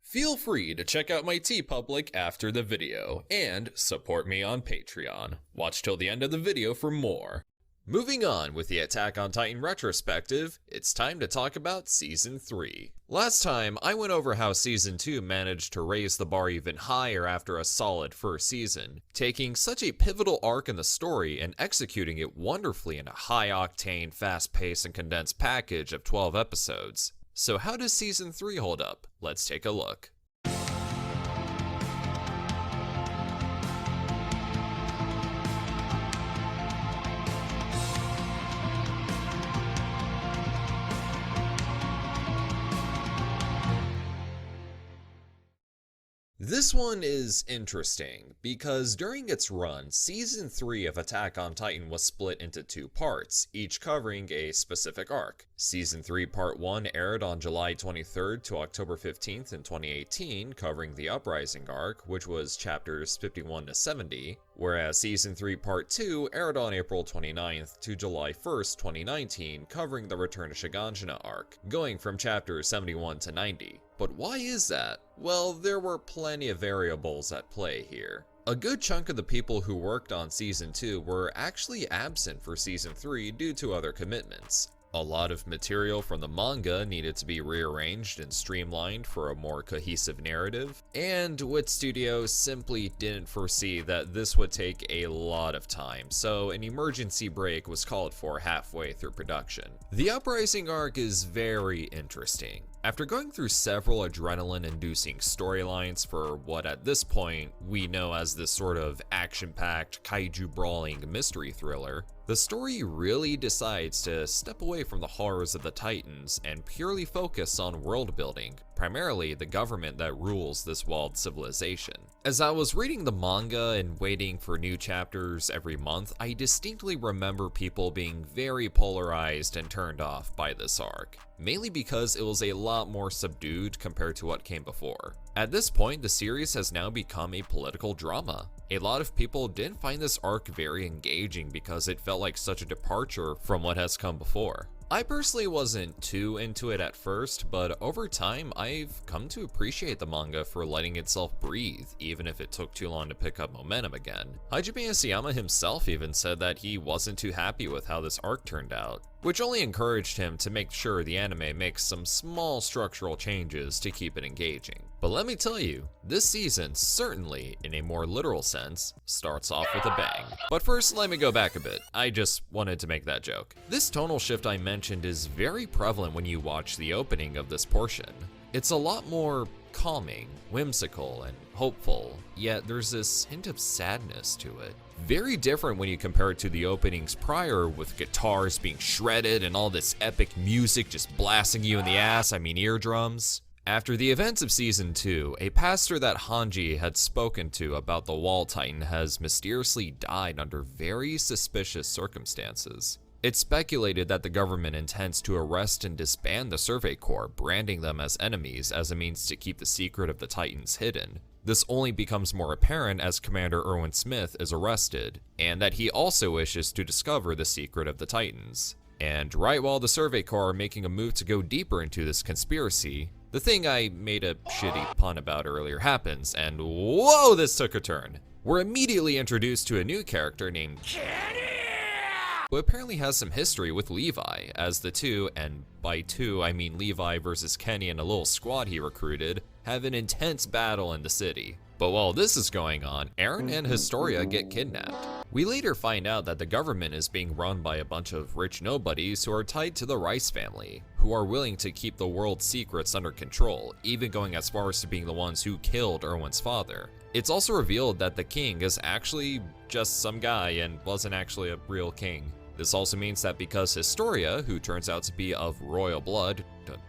Feel free to check out my TeePublic after the video, and support me on Patreon. Watch till the end of the video for more. Moving on with the Attack on Titan retrospective, it's time to talk about Season 3. Last time, I went over how Season 2 managed to raise the bar even higher after a solid first season, taking such a pivotal arc in the story and executing it wonderfully in a high-octane, fast-paced, and condensed package of 12 episodes. So how does Season 3 hold up? Let's take a look. This one is interesting, because during its run, Season 3 of Attack on Titan was split into two parts, each covering a specific arc. Season 3 Part 1 aired on July 23rd to October 15th in 2018, covering the Uprising Arc, which was chapters 51 to 70, whereas Season 3 Part 2 aired on April 29th to July 1st, 2019, covering the Return to Shiganshina arc, going from chapters 71 to 90. But why is that? Well, there were plenty of variables at play here. A good chunk of the people who worked on Season 2 were actually absent for Season 3 due to other commitments. A lot of material from the manga needed to be rearranged and streamlined for a more cohesive narrative, and Wit Studios simply didn't foresee that this would take a lot of time, so an emergency break was called for halfway through production. The Uprising Arc is very interesting. After going through several adrenaline-inducing storylines for what at this point we know as this sort of action-packed, kaiju-brawling mystery thriller, the story really decides to step away from the horrors of the Titans and purely focus on world building, primarily the government that rules this walled civilization. As I was reading the manga and waiting for new chapters every month, I distinctly remember people being very polarized and turned off by this arc, mainly because it was a lot more subdued compared to what came before. At this point, the series has now become a political drama. A lot of people didn't find this arc very engaging because it felt like such a departure from what has come before. I personally wasn't too into it at first, but over time, I've come to appreciate the manga for letting itself breathe, even if it took too long to pick up momentum again. Hajime Isayama himself even said that he wasn't too happy with how this arc turned out, which only encouraged him to make sure the anime makes some small structural changes to keep it engaging. But let me tell you, this season certainly, in a more literal sense, starts off with a bang. But first, let me go back a bit. I just wanted to make that joke. This tonal shift I mentioned is very prevalent when you watch the opening of this portion. It's a lot more calming, whimsical, and hopeful, yet there's this hint of sadness to it. Very different when you compare it to the openings prior, with guitars being shredded and all this epic music just blasting you in the ass, eardrums. After the events of Season 2, a pastor that Hanji had spoken to about the Wall Titan has mysteriously died under very suspicious circumstances. It's speculated that the government intends to arrest and disband the Survey Corps, branding them as enemies as a means to keep the secret of the Titans hidden. This only becomes more apparent as Commander Erwin Smith is arrested, and that he also wishes to discover the secret of the Titans. And right while the Survey Corps are making a move to go deeper into this conspiracy, the thing I made a shitty pun about earlier happens, and whoa, this took a turn. We're immediately introduced to a new character named Kenny, who apparently has some history with Levi, as the two, and by two I mean Levi versus Kenny and a little squad he recruited, have an intense battle in the city. But while this is going on, Eren and Historia get kidnapped. We later find out that the government is being run by a bunch of rich nobodies who are tied to the Rice family, who are willing to keep the world's secrets under control, even going as far as to being the ones who killed Erwin's father. It's also revealed that the king is actually just some guy and wasn't actually a real king. This also means that because Historia, who turns out to be of royal blood,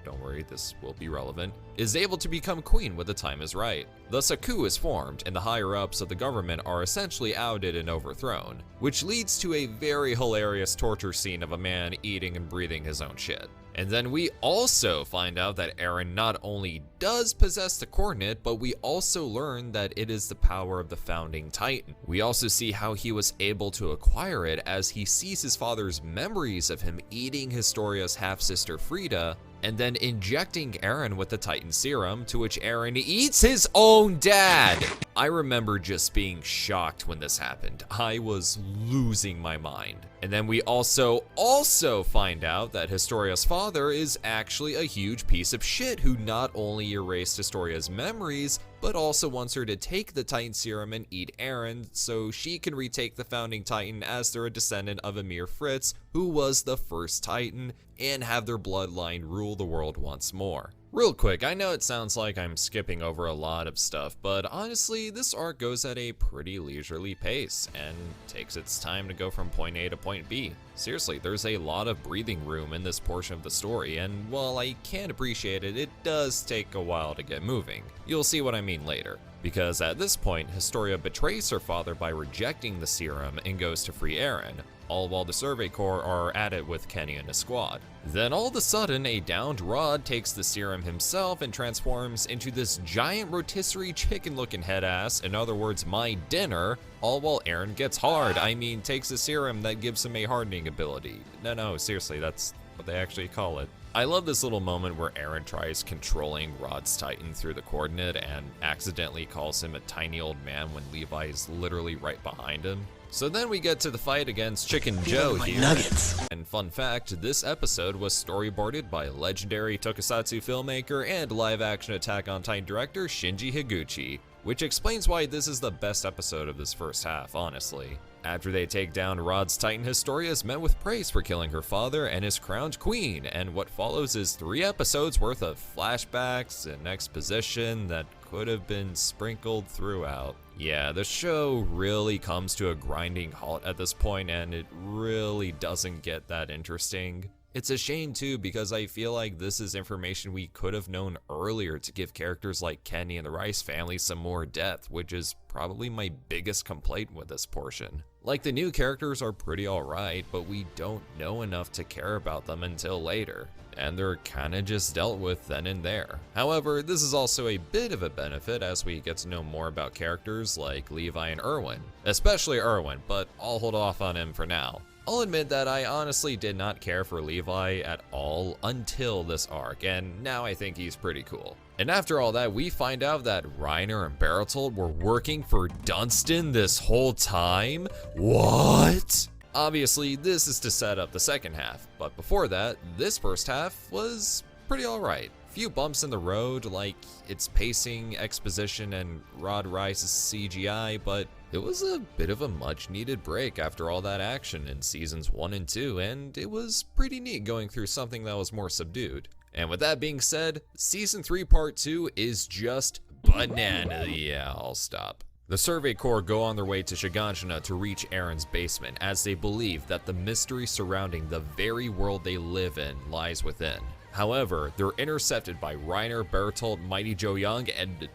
don't worry, this will be relevant, is able to become queen when the time is right. Thus a coup is formed, and the higher-ups of the government are essentially ousted and overthrown, which leads to a very hilarious torture scene of a man eating and breathing his own shit. And then we also find out that Eren not only does possess the coordinate, but we also learn that it is the power of the founding Titan. We also see how he was able to acquire it as he sees his father's memories of him eating Historia's half-sister Frida and then injecting Eren with the Titan serum, to which Eren eats his own dad. I remember just being shocked when this happened. I was losing my mind. And then we also find out that Historia's father is actually a huge piece of shit who not only erased Historia's memories, but also wants her to take the Titan serum and eat Eren so she can retake the founding Titan as they're a descendant of Amir Fritz, who was the first Titan, and have their bloodline rule the world once more. Real quick, I know it sounds like I'm skipping over a lot of stuff, but honestly, this arc goes at a pretty leisurely pace and takes its time to go from point A to point B. Seriously, there's a lot of breathing room in this portion of the story, and while I can appreciate it, it does take a while to get moving. You'll see what I mean later. Because at this point, Historia betrays her father by rejecting the serum and goes to free Eren, all while the Survey Corps are at it with Kenny and his squad. Then all of a sudden, a downed Rod takes the serum himself and transforms into this giant rotisserie chicken-looking head ass, in other words, my dinner, all while Eren gets hard. I mean, takes a serum that gives him a hardening ability. No, seriously, that's what they actually call it. I love this little moment where Eren tries controlling Rod's Titan through the coordinate and accidentally calls him a tiny old man when Levi is literally right behind him. So then we get to the fight against Chicken Joe here. Nuggets. And fun fact, this episode was storyboarded by legendary tokusatsu filmmaker and live-action Attack on Titan director Shinji Higuchi, which explains why this is the best episode of this first half, honestly. After they take down Rod's Titan, Historia is met with praise for killing her father and is crowned queen, and what follows is 3 episodes worth of flashbacks and exposition that could have been sprinkled throughout. Yeah, the show really comes to a grinding halt at this point, and it really doesn't get that interesting. It's a shame too, because I feel like this is information we could have known earlier to give characters like Kenny and the Rice family some more depth, which is probably my biggest complaint with this portion. Like, the new characters are pretty alright, but we don't know enough to care about them until later, and they're kinda just dealt with then and there. However, this is also a bit of a benefit as we get to know more about characters like Levi and Erwin, especially Erwin, but I'll hold off on him for now. I'll admit that I honestly did not care for Levi at all until this arc, and now I think he's pretty cool. And after all that, we find out that Reiner and Bertolt were working for Dunstan this whole time? What? Obviously, this is to set up the second half, but before that, this first half was pretty alright. Few bumps in the road, like its pacing, exposition, and Rod Rice's CGI, but it was a bit of a much needed break after all that action in seasons 1 and 2, and it was pretty neat going through something that was more subdued. And with that being said, season 3 part 2 is just banana. Yeah, I'll stop. The Survey Corps go on their way to Shiganshina to reach Eren's basement, as they believe that the mystery surrounding the very world they live in lies within. However, they're intercepted by Reiner, Bertolt, Mighty Joe Young, and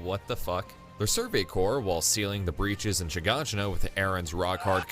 what the fuck? The Survey Corps, while sealing the breaches in Shiganshina with Eren's rock-hard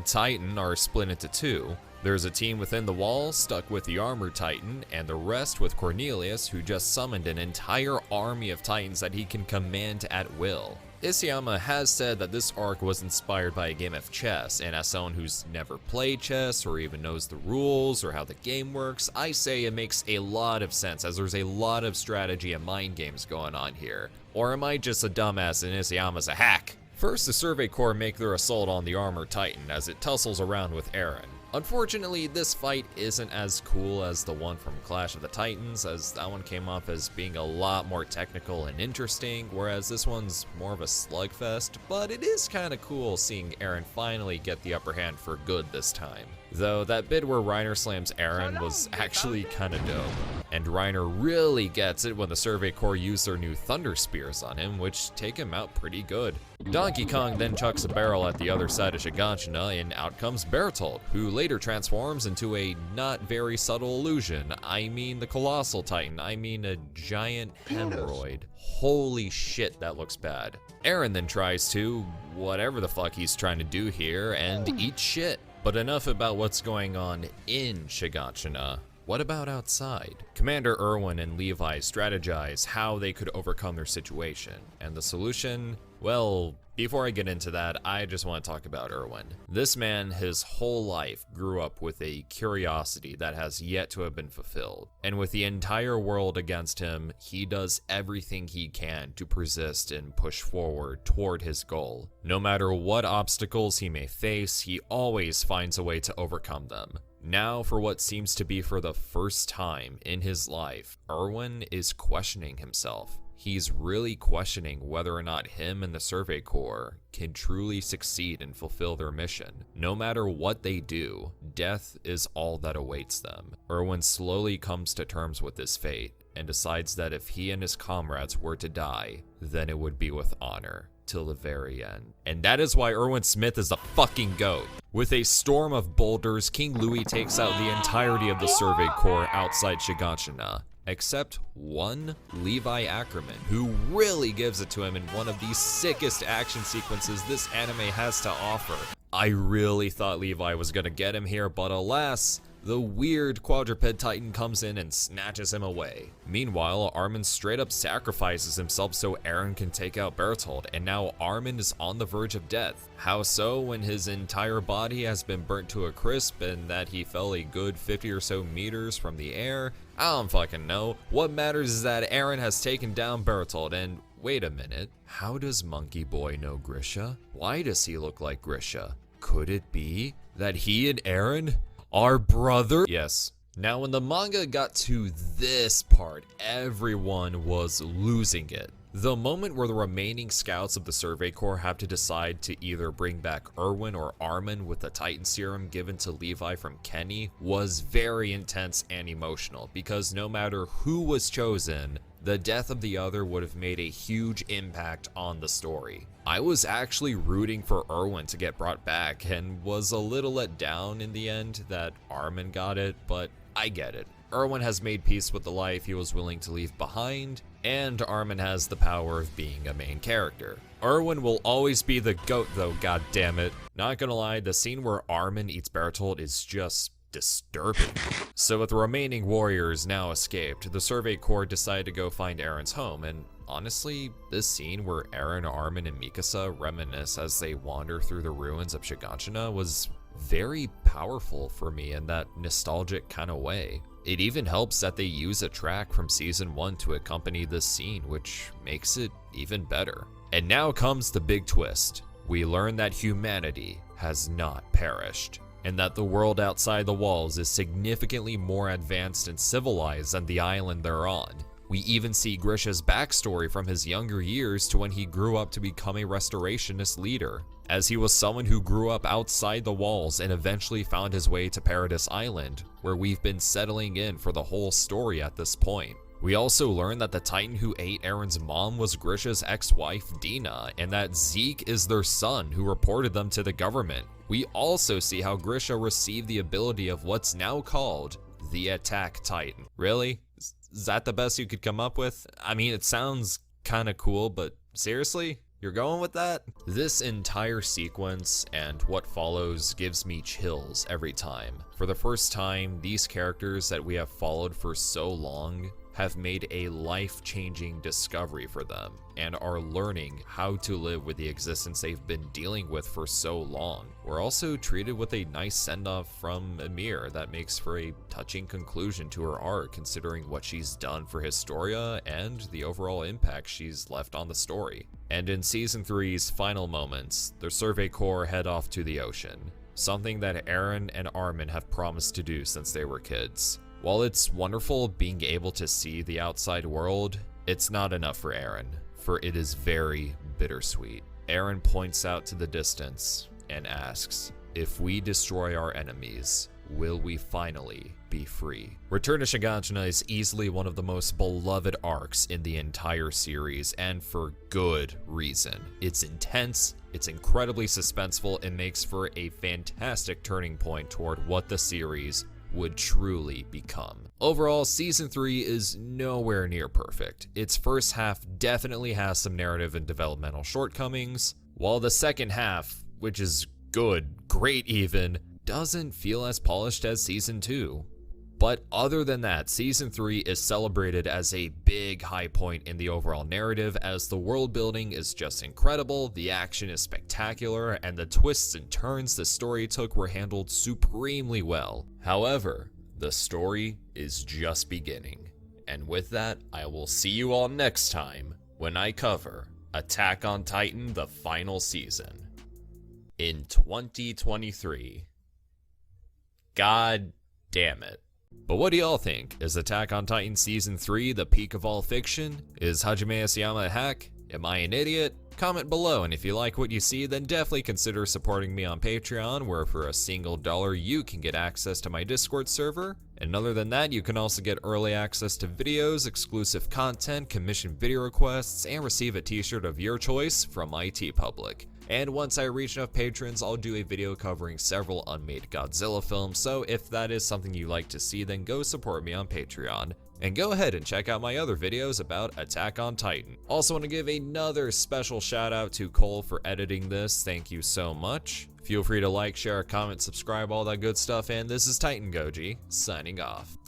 Titan, are split into 2. There's a team within the wall stuck with the Armored Titan, and the rest with Cornelius, who just summoned an entire army of Titans that he can command at will. Isayama has said that this arc was inspired by a game of chess, and as someone who's never played chess or even knows the rules or how the game works, I say it makes a lot of sense, as there's a lot of strategy and mind games going on here. Or am I just a dumbass and Isayama's a hack? First, the Survey Corps make their assault on the Armored Titan as it tussles around with Eren. Unfortunately, this fight isn't as cool as the one from Clash of the Titans, as that one came off as being a lot more technical and interesting, whereas this one's more of a slugfest, but it is kinda cool seeing Eren finally get the upper hand for good this time. Though that bit where Reiner slams Eren was actually kinda dope. And Reiner really gets it when the Survey Corps use their new Thunder Spears on him, which take him out pretty good. Donkey Kong then chucks a barrel at the other side of Shiganshina, and out comes Bertolt, who later transforms into a not very subtle illusion. I mean the Colossal Titan, I mean a giant hemorrhoid. Holy shit, that looks bad. Eren then tries to, whatever the fuck he's trying to do here, and eat shit. But enough about what's going on in Shiganshina. what about outside? Commander Erwin and Levi strategize how they could overcome their situation, and the solution, well, before I get into that, I just want to talk about Erwin. This man, his whole life, grew up with a curiosity that has yet to have been fulfilled. And with the entire world against him, he does everything he can to persist and push forward toward his goal. No matter what obstacles he may face, he always finds a way to overcome them. Now, for what seems to be for the first time in his life, Erwin is questioning himself. He's really questioning whether or not him and the Survey Corps can truly succeed and fulfill their mission. No matter what they do, death is all that awaits them. Erwin slowly comes to terms with his fate and decides that if he and his comrades were to die, then it would be with honor till the very end. And that is why Erwin Smith is the fucking GOAT. With a storm of boulders, King Louis takes out the entirety of the Survey Corps outside Shiganshina, except one, Levi Ackerman, who really gives it to him in one of the sickest action sequences this anime has to offer. I really thought Levi was gonna get him here, but alas, the weird quadruped titan comes in and snatches him away. Meanwhile, Armin straight up sacrifices himself so Eren can take out Bertold, and now Armin is on the verge of death. How so, when his entire body has been burnt to a crisp and that he fell a good 50 or so meters from the air? I don't fucking know. What matters is that Eren has taken down Bertold, and wait a minute, how does Monkey Boy know Grisha? Why does he look like Grisha? Could it be that he and Eren are brother? Yes. Now when the manga got to this part, everyone was losing it. The moment where the remaining scouts of the Survey Corps have to decide to either bring back Erwin or Armin with the Titan serum given to Levi from Kenny was very intense and emotional, because no matter who was chosen, the death of the other would have made a huge impact on the story. I was actually rooting for Erwin to get brought back and was a little let down in the end that Armin got it, but I get it. Erwin has made peace with the life he was willing to leave behind, and Armin has the power of being a main character. Erwin will always be the GOAT though, goddammit. Not gonna lie, the scene where Armin eats Bertold is just disturbing. So with the remaining warriors now escaped, the Survey Corps decided to go find Eren's home, and honestly, this scene where Eren, Armin, and Mikasa reminisce as they wander through the ruins of Shiganshina was very powerful for me in that nostalgic kind of way. It even helps that they use a track from season 1 to accompany this scene, which makes it even better. And now comes the big twist. We learn that humanity has not perished, and that the world outside the walls is significantly more advanced and civilized than the island they're on. We even see Grisha's backstory from his younger years to when he grew up to become a restorationist leader, as he was someone who grew up outside the walls and eventually found his way to Paradise Island, where we've been settling in for the whole story at this point. We also learn that the Titan who ate Eren's mom was Grisha's ex-wife Dina, and that Zeke is their son who reported them to the government. We also see how Grisha received the ability of what's now called the Attack Titan. Really? Is that the best you could come up with? I mean, it sounds kinda cool, but seriously? You're going with that? This entire sequence and what follows gives me chills every time. For the first time, these characters that we have followed for so long have made a life-changing discovery for them and are learning how to live with the existence they've been dealing with for so long. We're also treated with a nice send-off from Amir that makes for a touching conclusion to her arc, considering what she's done for Historia and the overall impact she's left on the story. And in Season 3's final moments, the Survey Corps head off to the ocean, something that Eren and Armin have promised to do since they were kids. While it's wonderful being able to see the outside world, it's not enough for Eren, for it is very bittersweet. Eren points out to the distance and asks, if we destroy our enemies, will we finally be free? Return to Shiganshina is easily one of the most beloved arcs in the entire series, and for good reason. It's intense, it's incredibly suspenseful, and makes for a fantastic turning point toward what the series would truly become. Overall, Season 3 is nowhere near perfect. Its first half definitely has some narrative and developmental shortcomings, while the second half, which is good, great even, doesn't feel as polished as Season 2. But other than that, Season 3 is celebrated as a big high point in the overall narrative, as the world building is just incredible, the action is spectacular, and the twists and turns the story took were handled supremely well. However, the story is just beginning. And with that, I will see you all next time when I cover Attack on Titan: The Final Season in 2023. God damn it. But what do y'all think? Is Attack on Titan Season 3 the peak of all fiction? Is Hajime Isayama a hack? Am I an idiot? Comment below, and if you like what you see, then definitely consider supporting me on Patreon, where for a single $1 you can get access to my Discord server. And other than that, you can also get early access to videos, exclusive content, commission video requests, and receive a t-shirt of your choice from my TeePublic. And once I reach enough patrons, I'll do a video covering several unmade Godzilla films, so if that is something you like to see, then go support me on Patreon. And go ahead and check out my other videos about Attack on Titan. Also want to give another special shout out to Cole for editing this, thank you so much. Feel free to like, share, comment, subscribe, all that good stuff, and this is TitanGoji, signing off.